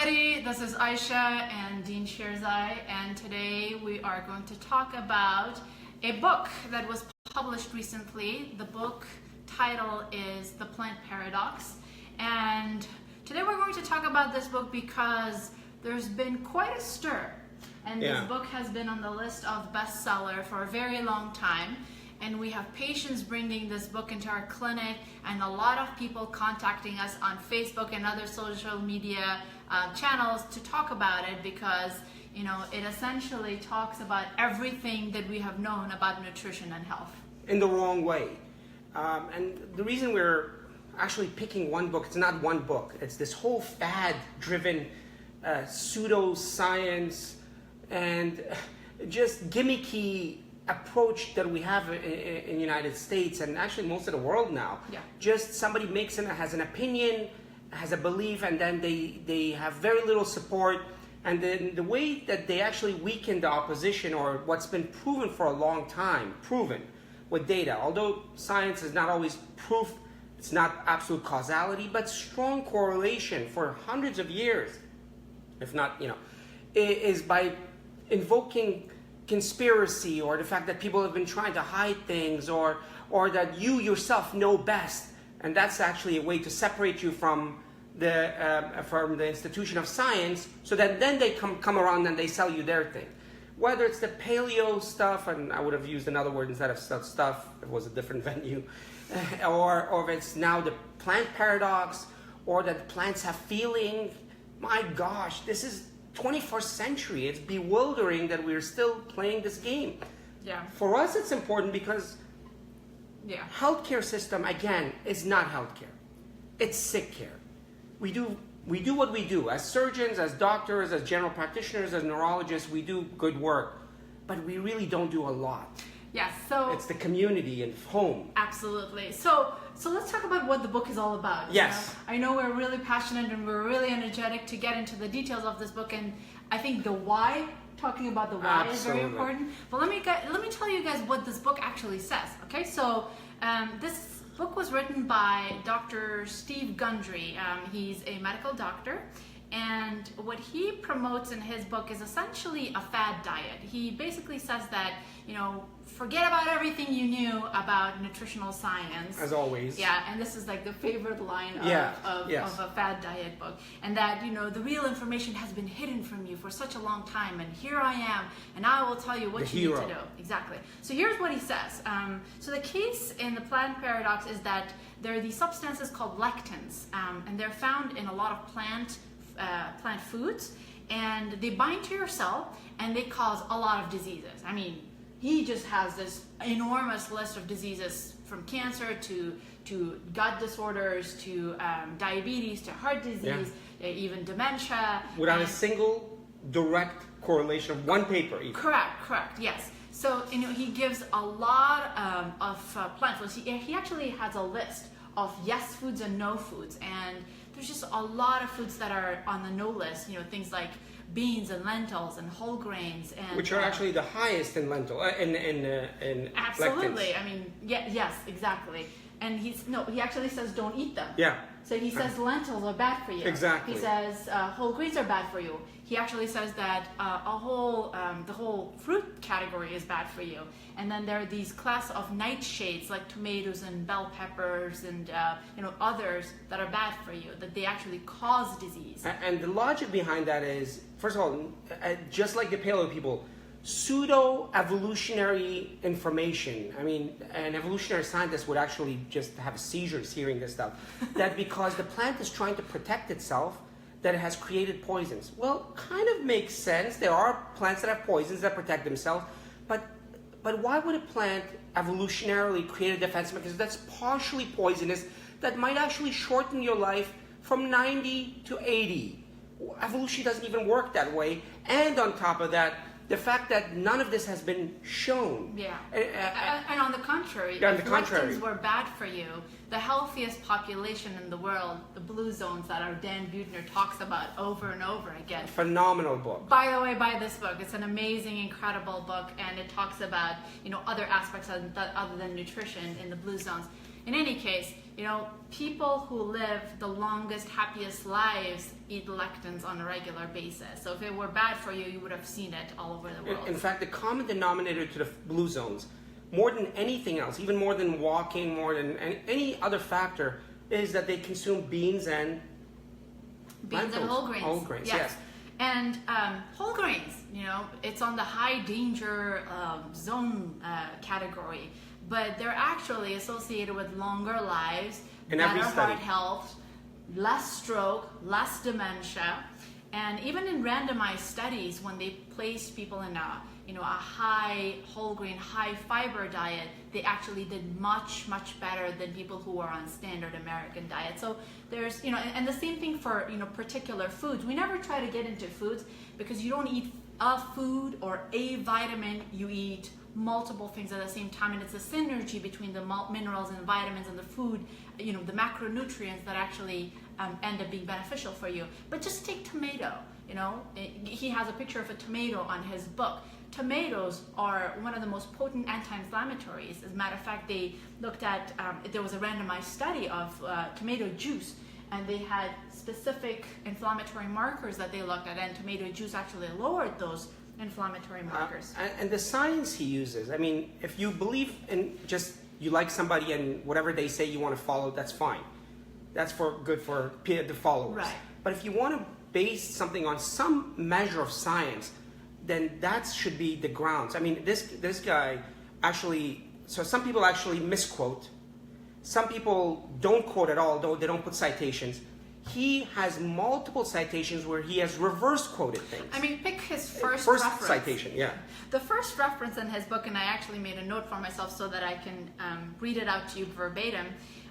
everybody, this is Aisha and Dean Shirzai, and today we are going to talk about a book that was published recently. The book title is The Plant Paradox, and today we're going to talk about this book because there's been quite a stir, and this book has been on the list of bestseller for a very long time. And we have patients bringing this book into our clinic, and a lot of people contacting us on Facebook and other social media channels to talk about it because, you know, it essentially talks about everything that we have known about nutrition and health. In the wrong way. And the reason we're actually picking one book, it's not one book, it's this whole fad-driven pseudoscience and just gimmicky approach that we have in the United States and actually most of the world now. Just somebody has an opinion, has a belief, and then they have very little support, and then the way that they actually weaken the opposition, or what's been proven for a long time, proven with data, although science is not always proof, it's not absolute causality, but strong correlation for hundreds of years, if not, is by invoking conspiracy, or the fact that people have been trying to hide things, or that you yourself know best, and that's actually a way to separate you from the institution of science, so that then they come around and they sell you their thing. Whether it's the paleo stuff, and I would have used another word instead of stuff, it was a different venue, or if it's now the plant paradox, or that plants have feeling. My gosh, this is 21st century. It's bewildering that we're still playing this game. For us, it's important because healthcare system, again, is not healthcare. It's sick care. We do what we do. As surgeons, as doctors, as general practitioners, as neurologists, we do good work. But we really don't do a lot. So it's the community and home. Absolutely. So let's talk about what the book is all about. I know we're really passionate and we're really energetic to get into the details of this book, and I think the why, talking about the why is very important. But let me tell you guys what this book actually says. Okay, so this book was written by Dr. Steve Gundry. He's a medical doctor, and what he promotes in his book is essentially a fad diet. He basically says that, forget about everything you knew about nutritional science. As always. And this is like the favorite line of a fad diet book. And that, the real information has been hidden from you for such a long time, and here I am, and I will tell you what you need to do. Exactly. So here's what he says. So the case in the plant paradox is that there are these substances called lectins, and they're found in a lot of plant foods, and they bind to your cell and they cause a lot of diseases. I mean, he just has this enormous list of diseases, from cancer to gut disorders to diabetes to heart disease, even dementia. Without a single direct correlation of one paper even. Correct, yes. So, he gives a lot of plant foods. He actually has a list of yes foods and no foods, and there's just a lot of foods that are on the no list, things like beans and lentils and whole grains, and which are actually the highest in lentil in absolutely lectins. I mean, yes, exactly. And he actually says don't eat them. So he says lentils are bad for you. Exactly. He says whole grains are bad for you. He actually says that the whole fruit category is bad for you. And then there are these class of nightshades like tomatoes and bell peppers and others that are bad for you, that they actually cause disease. And the logic behind that is, first of all, just like the paleo people, pseudo-evolutionary information. I mean, an evolutionary scientist would actually just have seizures hearing this stuff. That because the plant is trying to protect itself, that it has created poisons. Well, kind of makes sense. There are plants that have poisons that protect themselves, but why would a plant evolutionarily create a defense mechanism that's partially poisonous, that might actually shorten your life from 90 to 80? Evolution doesn't even work that way. And on top of that, the fact that none of this has been shown. And on the contrary, if lectins were bad for you, the healthiest population in the world, the blue zones that our Dan Buettner talks about over and over again. Phenomenal book. By the way, buy this book. It's an amazing, incredible book, and it talks about other aspects other than nutrition in the blue zones. in any case, people who live the longest, happiest lives eat lectins on a regular basis. So if it were bad for you, you would have seen it all over the world. In fact, the common denominator to the blue zones, more than anything else, even more than walking, more than any other factor, is that they consume beans and whole grains. Whole grains, yes. And whole grains, it's on the high danger zone category, but they're actually associated with longer lives, better heart health, less stroke, less dementia, and even in randomized studies, when they placed people in a high whole grain, high fiber diet, they actually did much, much better than people who are on standard American diet. So there's, and the same thing for, particular foods. We never try to get into foods because you don't eat a food or a vitamin, you eat multiple things at the same time, and it's a synergy between the minerals and vitamins and the food, the macronutrients that actually end up being beneficial for you. But just take tomato, he has a picture of a tomato on his book. Tomatoes are one of the most potent anti-inflammatories. As a matter of fact, they looked at, there was a randomized study of tomato juice, and they had specific inflammatory markers that they looked at, and tomato juice actually lowered those inflammatory markers. And the science he uses, I mean, if you believe in just, you like somebody and whatever they say you want to follow, that's fine. That's good for the followers. Right. But if you want to base something on some measure of science, then that should be the grounds. I mean, this guy actually, so some people actually misquote. Some people don't quote at all, though they don't put citations. He has multiple citations where he has reverse quoted things. I mean, pick his first reference. Citation, yeah. The first reference in his book, and I actually made a note for myself so that I can read it out to you verbatim,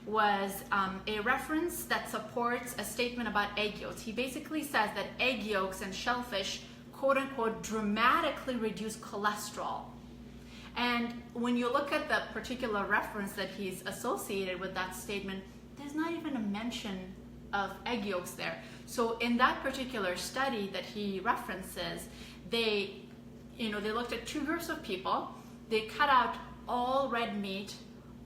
was a reference that supports a statement about egg yolks. He basically says that egg yolks and shellfish, quote unquote, dramatically reduce cholesterol. And when you look at the particular reference that he's associated with that statement, there's not even a mention of egg yolks there. So in that particular study that he references, they looked at two groups of people. They cut out all red meat,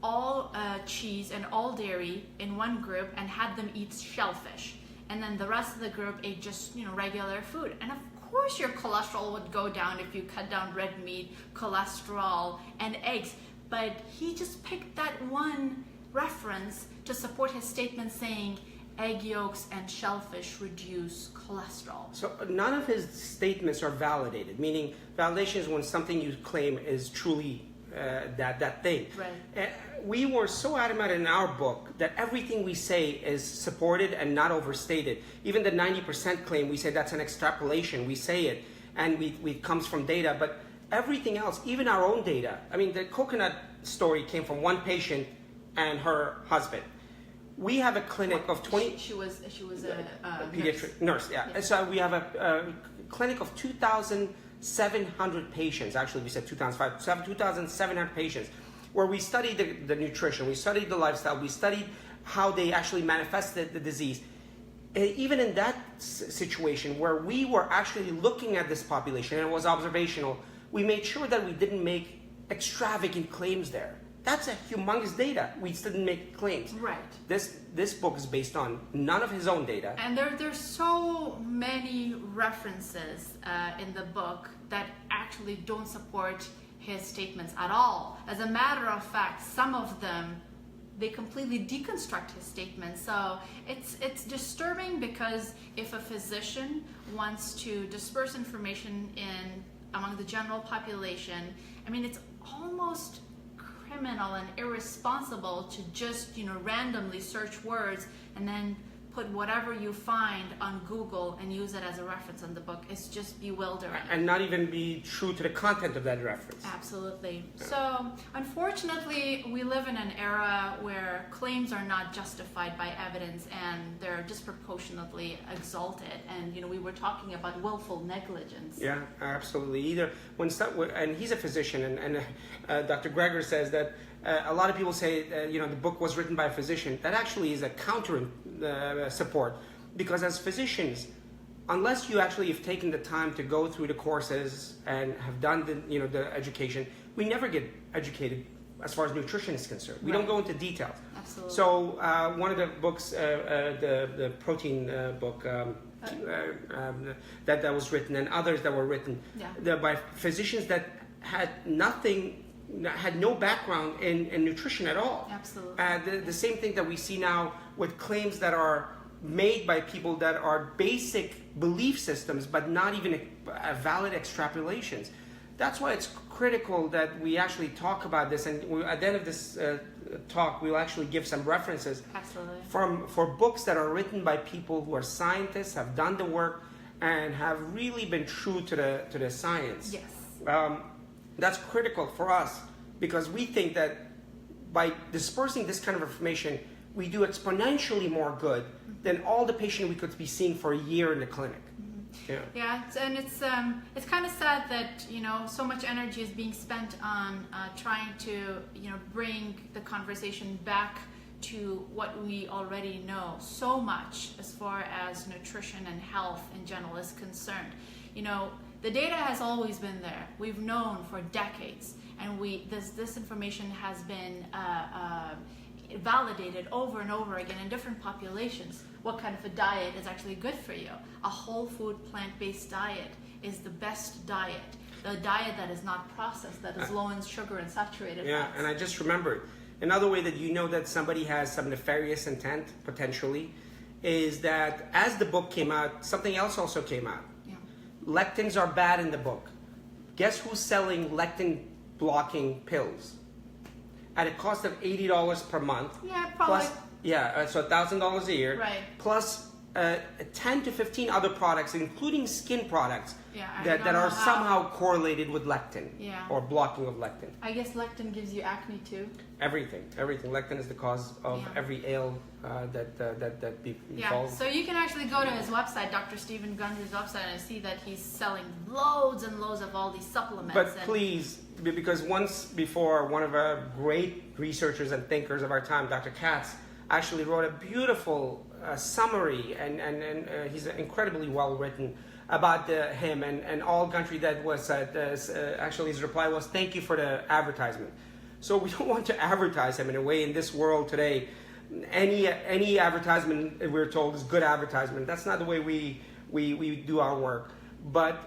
all cheese, and all dairy in one group and had them eat shellfish. And then the rest of the group ate just regular food. And of course your cholesterol would go down if you cut down red meat, cholesterol, and eggs. But he just picked that one reference to support his statement saying egg yolks and shellfish reduce cholesterol. So none of his statements are validated, meaning validation is when something you claim is truly that thing. Right. We were so adamant in our book that everything we say is supported and not overstated. Even the 90% claim, we say that's an extrapolation. We say it, and it comes from data. But everything else, even our own data. I mean, the coconut story came from one patient and her husband. We have a clinic of 20. She was a pediatric nurse. Yeah. And so we have a clinic of 2,700 patients. Actually, we said 2,500, 2,700 patients, where we studied the nutrition, we studied the lifestyle, we studied how they actually manifested the disease. And even in that situation, where we were actually looking at this population and it was observational, we made sure that we didn't make extravagant claims there. That's a humongous data. We still didn't make claims. Right. This book is based on none of his own data. And there's so many references in the book that actually don't support his statements at all. As a matter of fact, some of them, they completely deconstruct his statements. So it's disturbing, because if a physician wants to disperse information among the general population, I mean, it's almost criminal and irresponsible to just randomly search words and then put whatever you find on Google and use it as a reference in the book. It's just bewildering. And not even be true to the content of that reference. Absolutely. So, unfortunately, we live in an era where claims are not justified by evidence, and they're disproportionately exalted. And, we were talking about willful negligence. Yeah, absolutely. And he's a physician, and Dr. Greger says that a lot of people say, the book was written by a physician. That actually is a counter support, because as physicians, unless you actually have taken the time to go through the courses and have done the education, we never get educated as far as nutrition is concerned. We don't go into details. Absolutely. So one of the books, the protein book that was written, and others that were written by physicians that had no background in nutrition at all. Absolutely. The same thing that we see now with claims that are made by people that are basic belief systems, but not even valid extrapolations. That's why it's critical that we actually talk about this, and at the end of this talk, we'll actually give some references for books that are written by people who are scientists, have done the work, and have really been true to the science. Yes. That's critical for us, because we think that by dispersing this kind of information, we do exponentially more good than all the patients we could be seeing for a year in the clinic. Yeah, and it's kind of sad that so much energy is being spent on trying to bring the conversation back to what we already know so much as far as nutrition and health in general is concerned. The data has always been there. We've known for decades, and this information has been validated over and over again in different populations. What kind of a diet is actually good for you? A whole food, plant-based diet is the best diet. The diet that is not processed, that is low in sugar and saturated fats. And I just remembered, another way that that somebody has some nefarious intent, potentially, is that as the book came out, something else also came out. Lectins are bad in the book. Guess who's selling lectin blocking pills? At a cost of $80 per month. Yeah, probably. Plus, so $1,000 a year. Right. Plus 10 to 15 other products, including skin products, that are how. somehow correlated with lectin or blocking of lectin. I guess lectin gives you acne too. Everything. Lectin is the cause of every ail that befalls. So you can actually go to his website, Dr. Stephen Gundry's website, and see that he's selling loads and loads of all these supplements. But please, because once before, one of our great researchers and thinkers of our time, Dr. Katz, actually wrote a beautiful summary, and he's incredibly well written about him and all Gundry. That was actually his reply was, "Thank you for the advertisement." So we don't want to advertise him in a way in this world today. Any advertisement, we're told, is good advertisement. That's not the way we do our work. But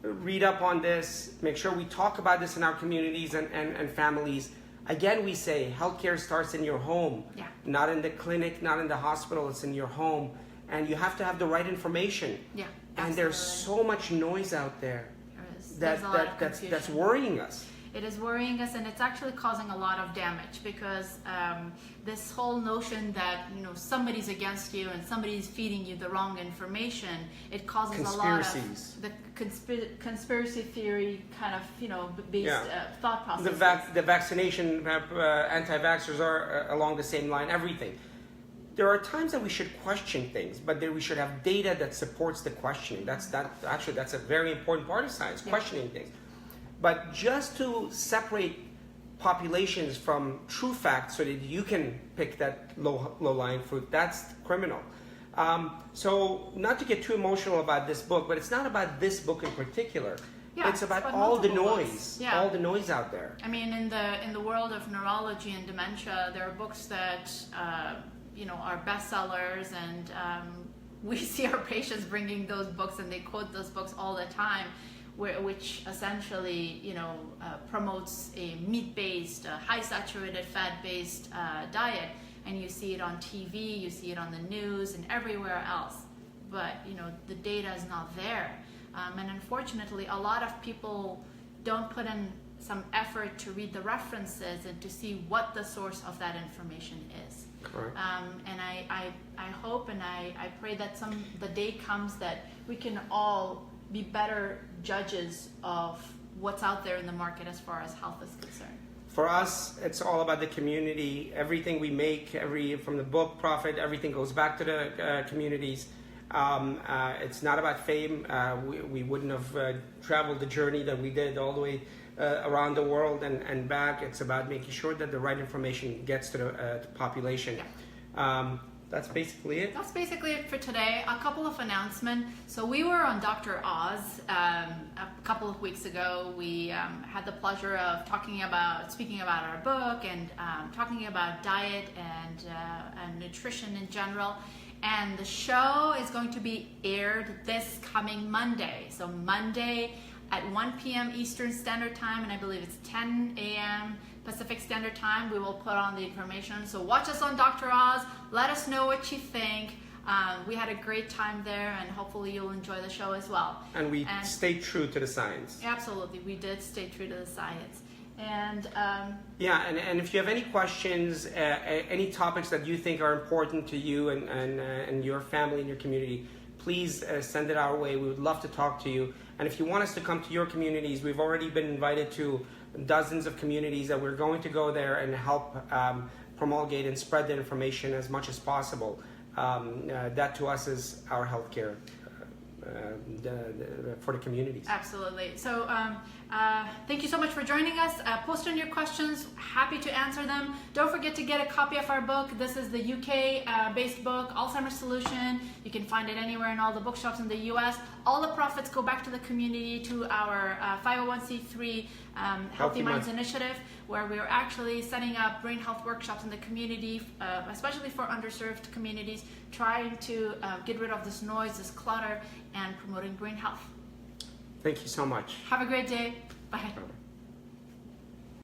read up on this. Make sure we talk about this in our communities and families. Again, we say healthcare starts in your home, not in the clinic, not in the hospital. It's in your home, and you have to have the right information. Yeah, and there's so much noise out there that's worrying us. It is worrying us, and it's actually causing a lot of damage, because this whole notion that somebody's against you and somebody's feeding you the wrong information, it causes a lot of the conspiracy theory kind of based thought process. The vaccination anti-vaxxers are along the same line. Everything. There are times that we should question things, but we should have data that supports the questioning. That's a very important part of science, questioning things. But just to separate populations from true facts so that you can pick that low-lying fruit, that's criminal. So not to get too emotional about this book, but it's not about this book in particular. It's about all the noise, all the noise out there. I mean, in the world of neurology and dementia, there are books that are bestsellers, and we see our patients bringing those books, and they quote those books all the time. Which essentially, promotes a meat-based, high saturated fat-based diet, and you see it on TV, you see it on the news, and everywhere else. But the data is not there, and unfortunately, a lot of people don't put in some effort to read the references and to see what the source of that information is. Correct. And I hope and I pray that the day comes that we can all be better judges of what's out there in the market as far as health is concerned. For us, it's all about the community. Everything we make, from the book profit, everything goes back to the communities. It's not about fame. We wouldn't have traveled the journey that we did all the way around the world and back. It's about making sure that the right information gets to the population. that's basically it. That's basically it for today. A couple of announcements. So we were on Dr. Oz a couple of weeks ago. We had the pleasure of speaking about our book and talking about diet and nutrition in general. And the show is going to be aired this coming Monday. So Monday at 1 p.m. Eastern Standard Time, and I believe it's 10 a.m. Pacific Standard Time. We will put on the information. So watch us on Dr. Oz. Let us know what you think. We had a great time there, and hopefully you'll enjoy the show as well. And we stayed true to the science. Absolutely, we did stay true to the science. And yeah, and if you have any questions, any topics that you think are important to you and your family and your community, please send it our way. We would love to talk to you. And if you want us to come to your communities, we've already been invited to dozens of communities that we're going to go there and help promulgate and spread the information as much as possible. That to us is our healthcare for the communities. Absolutely. So thank you so much for joining us. Post in your questions. Happy to answer them. Don't forget to get a copy of our book. This is the UK-based book, Alzheimer's Solution. You can find it anywhere in all the bookshops in the US. All the profits go back to the community, to our 501c3 Healthy Minds Initiative, where we're actually setting up brain health workshops in the community, especially for underserved communities, trying to get rid of this noise, this clutter, and promoting brain health. Thank you so much. Have a great day. Bye.